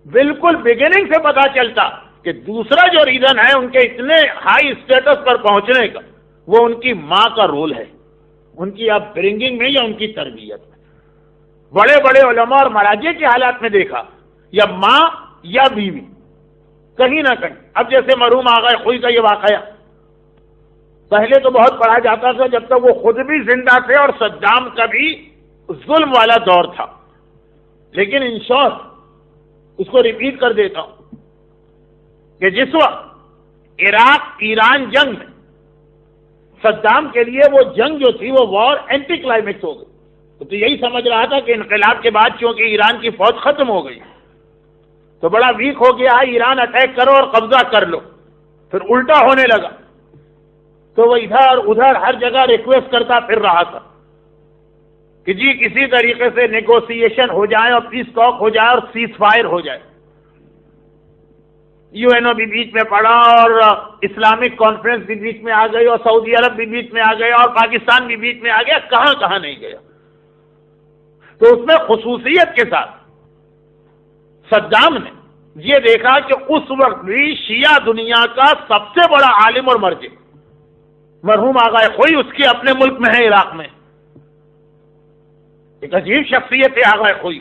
بالکل بگننگ سے پتا چلتا کہ دوسرا جو ریزن ہے ان کے اتنے ہائی اسٹیٹس پر پہنچنے کا، وہ ان کی ماں کا رول ہے، ان کی اپ برنگنگ میں یا ان کی تربیت میں۔ بڑے بڑے علماء اور مراجع کے حالات میں دیکھا، یا ماں یا بیوی کہیں نہ کہیں۔ اب جیسے مرحوم آغا خوئی کا یہ واقعہ پہلے تو بہت پڑھا جاتا تھا جب تک وہ خود بھی زندہ تھے اور صدام کا بھی ظلم والا دور تھا، لیکن ان شارٹ اس کو ریپیٹ کر دیتا ہوں کہ جس وقت عراق ایران جنگ میں صدام کے لیے وہ جنگ جو تھی وہ وار اینٹی کلائمیکس ہو گئی، تو یہی سمجھ رہا تھا کہ انقلاب کے بعد چونکہ ایران کی فوج ختم ہو گئی تو بڑا ویک ہو گیا ہے، ایران اٹیک کرو اور قبضہ کر لو۔ پھر الٹا ہونے لگا تو وہ ادھر ادھر ہر جگہ ریکویسٹ کرتا پھر رہا تھا کہ جی کسی طریقے سے نیگوسیشن ہو جائے اور پیس ٹاک ہو جائے اور سیز فائر ہو جائے۔ یو این او بھی بیچ میں پڑا اور اسلامک کانفرنس بھی بیچ میں آ گئی اور سعودی عرب بھی بیچ میں آ گیا اور پاکستان بھی بیچ میں آ گیا، کہاں کہاں نہیں گیا۔ تو اس میں خصوصیت کے ساتھ صدام نے یہ دیکھا کہ اس وقت بھی شیعہ دنیا کا سب سے بڑا عالم اور مرجع مرحوم آغا خوئی اس کے اپنے ملک میں ہے، عراق میں۔ ایک عجیب شخصیت ہے آغا خوئی،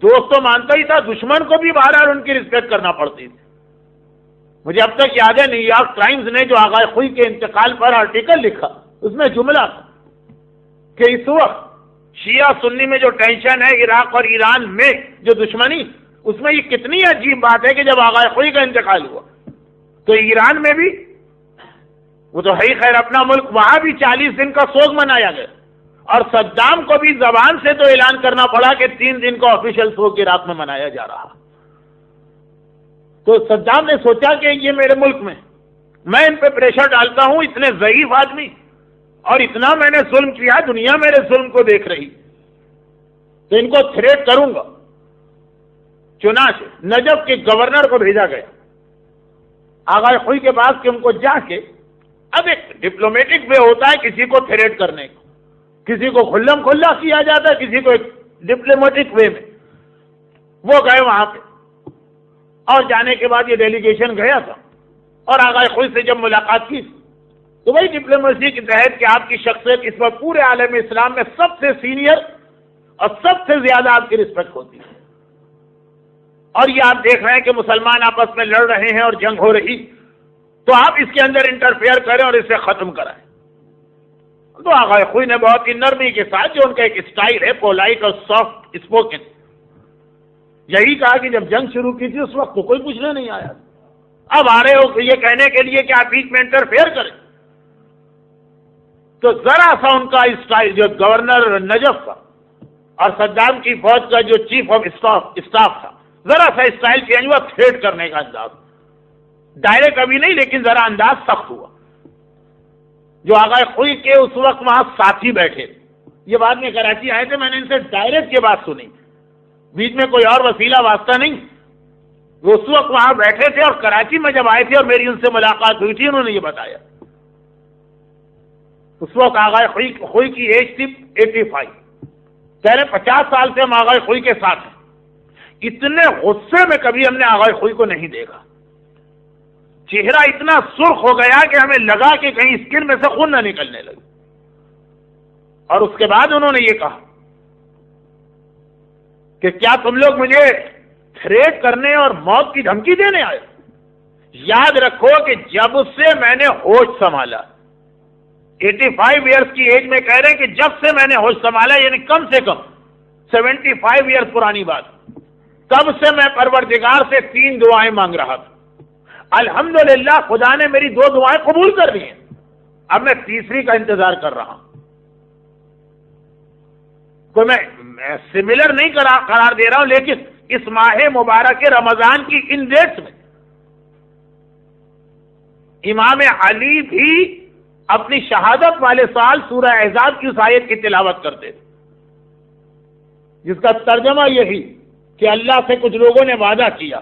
دوست تو مانتا ہی تھا، دشمن کو بھی بہرحال ان کی رسپیکٹ کرنا پڑتی تھی۔ مجھے اب تک یاد ہے نیو یارک ٹائمز نے جو آغا خوئی کے انتقال پر آرٹیکل لکھا، اس میں جملہ تھا کہ اس وقت شیعہ سنی میں جو ٹینشن ہے عراق اور ایران میں جو دشمنی، اس میں یہ کتنی عجیب بات ہے کہ جب آغا خوئی کا انتقال ہوا تو ایران میں بھی، وہ تو ہے ہی خیر اپنا ملک، وہاں بھی 40 دن کا سوگ منایا گیا، اور صدام کو بھی زبان سے تو اعلان کرنا پڑا کہ 3 دن کا آفیشیل سوگ عراق میں منایا جا رہا۔ تو صدام نے سوچا کہ یہ میرے ملک میں ان پہ پریشر ڈالتا ہوں، اتنے ضعیف آدمی اور اتنا میں نے ظلم کیا، دنیا میرے ظلم کو دیکھ رہی، تو ان کو تھریٹ کروں گا۔ چنانچہ نجف کے گورنر کو بھیجا گیا آغا خوئی کے پاس کہ ان کو جا کے، اب ایک ڈپلومیٹک وے ہوتا ہے کسی کو تھریٹ کرنے کا، کسی کو کھلم کھلا کیا جاتا ہے، کسی کو ایک ڈپلومیٹک وے میں۔ وہ گئے وہاں پہ اور جانے کے بعد یہ ڈیلیگیشن گیا تھا اور آغا خوئی سے جب ملاقات کی تو وہی ڈپلومیسی کے تحت کہ آپ کی شخصیت اس وقت پورے عالم اسلام میں سب سے سینئر اور سب سے زیادہ آپ کی رسپیکٹ ہوتی ہے، اور یہ آپ دیکھ رہے ہیں کہ مسلمان آپس میں لڑ رہے ہیں اور جنگ ہو رہی، تو آپ اس کے اندر انٹرفیئر کریں اور اسے ختم کرائیں۔ تو آغا خوئی نے بہت ہی نرمی کے ساتھ، جو ان کا ایک اسٹائل ہے پولائٹ اور سافٹ اسپوکن، یہی کہا کہ جب جنگ شروع کی تھی اس وقت تو کوئی پوچھنے نہیں آیا، اب آ رہے ہو یہ کہنے کے لیے کہ آپ بیچ میں انٹرفیئر کریں۔ تو ذرا سا ان کا اسٹائل، جو گورنر نجف کا اور صدام کی فوج کا جو چیف آف اسٹاف تھا، ذرا سا اسٹائل چینج ہوا، تھریٹ کرنے کا انداز، ڈائریکٹ ابھی نہیں لیکن ذرا انداز سخت ہوا۔ جو آغا خوئی کے اس وقت وہاں ساتھی بیٹھے، یہ بعد میں کراچی آئے تھے، میں نے ان سے ڈائریکٹ یہ بات سنی، بیچ میں کوئی اور وسیلہ واسطہ نہیں، وہ اس وقت وہاں بیٹھے تھے اور کراچی میں جب آئے تھے اور میری ان سے ملاقات ہوئی تھی، انہوں نے یہ بتایا۔ اس وقت آغا خوئی کی ایج تھی 85، کہہ رہے 50 سال سے ہم آغا خوئی کے ساتھ ہیں، اتنے غصے میں کبھی ہم نے آغا خوئی کو نہیں دیکھا، چہرہ اتنا سرخ ہو گیا کہ ہمیں لگا کہ کہیں اسکن میں سے خون نہ نکلنے لگے۔ اور اس کے بعد انہوں نے یہ کہا کہ کیا تم لوگ مجھے تھریٹ کرنے اور موت کی دھمکی دینے آئے؟ یاد رکھو کہ جب سے میں نے ہوش سنبھالا، 85 ایئرس کی ایج میں کہہ رہے ہیں کہ جب سے میں نے ہوش سنبھالا، یعنی کم سے کم 75 ایئرس پرانی بات، تب سے میں پروردگار سے 3 دعائیں مانگ رہا تھا۔ الحمدللہ خدا نے میری 2 دعائیں قبول کر لی ہیں، اب میں تیسری کا انتظار کر رہا ہوں۔ کوئی میں سملر نہیں قرار دے رہا ہوں، لیکن اس ماہ مبارک رمضان کی ان ڈیٹس میں امام علی بھی اپنی شہادت والے سال سورہ احزاب کی اس آیت کی تلاوت کرتے تھے، جس کا ترجمہ یہی کہ اللہ سے کچھ لوگوں نے وعدہ کیا،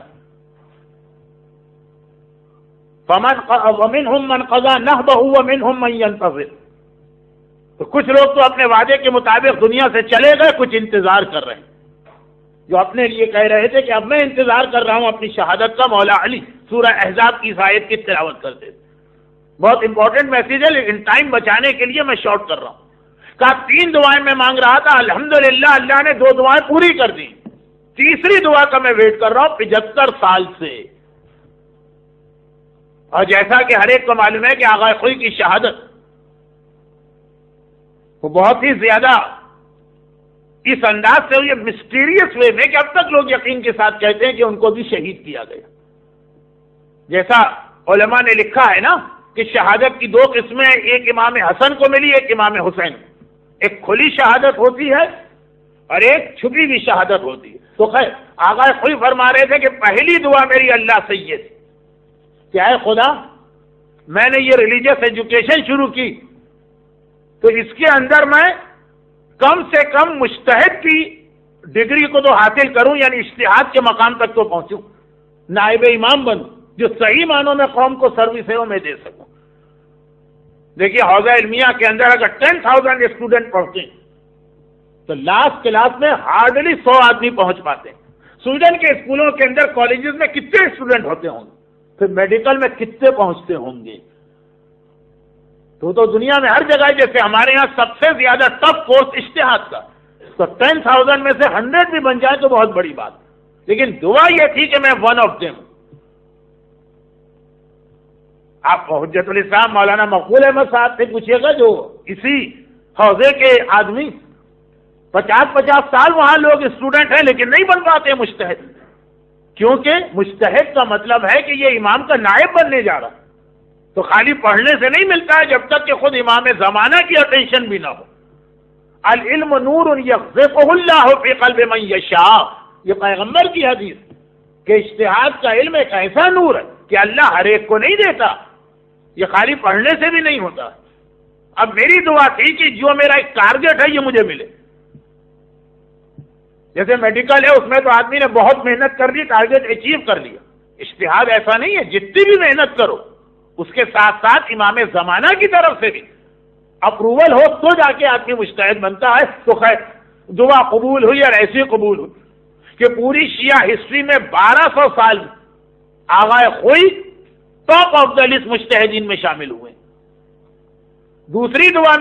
وَمِنْهُمْ مَنْ قَضَى نَحْبَهُ وَمِنْهُمْ مَنْ يَنْتَظِرُ، تو کچھ لوگ تو اپنے وعدے کے مطابق دنیا سے چلے گئے، کچھ انتظار کر رہے ہیں۔ جو اپنے لیے کہہ رہے تھے کہ اب میں انتظار کر رہا ہوں اپنی شہادت کا، مولا علی سورہ احزاب کی اس آیت کی تلاوت کرتے تھے. بہت امپورٹنٹ میسج ہے، لیکن ٹائم بچانے کے لیے میں شارٹ کر رہا ہوں. کہا 3 دعائیں میں مانگ رہا تھا، الحمدللہ اللہ نے 2 دعائیں پوری کر دی. تیسری دعا کا میں ویٹ کر رہا ہوں 75 سال سے. اور جیسا کہ ہر ایک کو معلوم ہے کہ آغا خوئی کی شہادت وہ بہت ہی زیادہ اس انداز سے ہوئی، مسٹیریس وے میں، کہ اب تک لوگ یقین کے ساتھ کہتے ہیں کہ ان کو بھی شہید کیا گیا. جیسا علماء نے لکھا ہے نا کہ شہادت کی 2 قسمیں، ایک امام حسن کو ملی، ایک امام حسین. ایک کھلی شہادت ہوتی ہے اور ایک چھپی ہوئی شہادت ہوتی ہے. تو خیر آغا خوئی فرما رہے تھے کہ پہلی دعا میری اللہ سے یہ تھی کہ اے خدا، میں نے یہ ریلیجیس ایجوکیشن شروع کی تو اس کے اندر میں کم سے کم مجتہد کی ڈگری کو تو حاصل کروں، یعنی اجتہاد کے مقام تک تو پہنچوں، نائب امام بنوں جو صحیح معنوں میں قوم کو سروس ہے وہ میں دے سکوں. دیکھیے حوزہ علمیہ کے اندر اگر 10,000 اسٹوڈنٹ پڑھتے ہیں تو لاسٹ کلاس میں ہارڈلی 100 آدمی پہنچ پاتے ہیں. سویڈن کے اسکولوں کے اندر کالجز میں کتنے اسٹوڈنٹ ہوتے ہوں گے، پھر میڈیکل میں کتنے پہنچتے ہوں گے. تو دنیا میں ہر جگہ، جیسے ہمارے یہاں سب سے زیادہ ٹف کورس اجتہاد کا، تو 10,000 میں سے 100 بھی بن جائے تو بہت بڑی بات. لیکن دعا یہ تھی کہ میں ون آف دیم. آپ حجت الاسلام مولانا مقبول احمد صاحب سے پوچھیے گا، جو اسی حوزے کے آدمی، 50 سال وہاں لوگ اسٹوڈنٹ ہیں لیکن نہیں بن پاتے مجتہد. کیونکہ مجتہد کا مطلب ہے کہ یہ امام کا نائب بننے جا رہا، تو خالی پڑھنے سے نہیں ملتا ہے جب تک کہ خود امام زمانہ کی اٹینشن بھی نہ ہو. العلم نور یقذفہ اللہ فی قلب من یشاء، یہ پیغمبر کی حدیث کہ اجتہاد کا علم ایک ایسا نور ہے کہ اللہ ہر ایک کو نہیں دیتا، یہ خالی پڑھنے سے بھی نہیں ہوتا. اب میری دعا تھی کہ جو میرا ایک ٹارگٹ ہے یہ مجھے ملے. جیسے میڈیکل ہے، اس میں تو آدمی نے بہت محنت کر لی، ٹارگٹ اچیو کر لیا. اجتہاد ایسا نہیں ہے، جتنی بھی محنت کرو اس کے ساتھ ساتھ امام زمانہ کی طرف سے بھی اپروول ہو تو جا کے آدمی مجتہد بنتا ہے. تو خیر دعا قبول ہوئی، اور ایسی قبول ہوئی کہ پوری شیعہ ہسٹری میں 1200 سال آغا خوئی ٹاپ آف دا لسٹ مجتہدین میں شامل ہوئے. دوسری دعا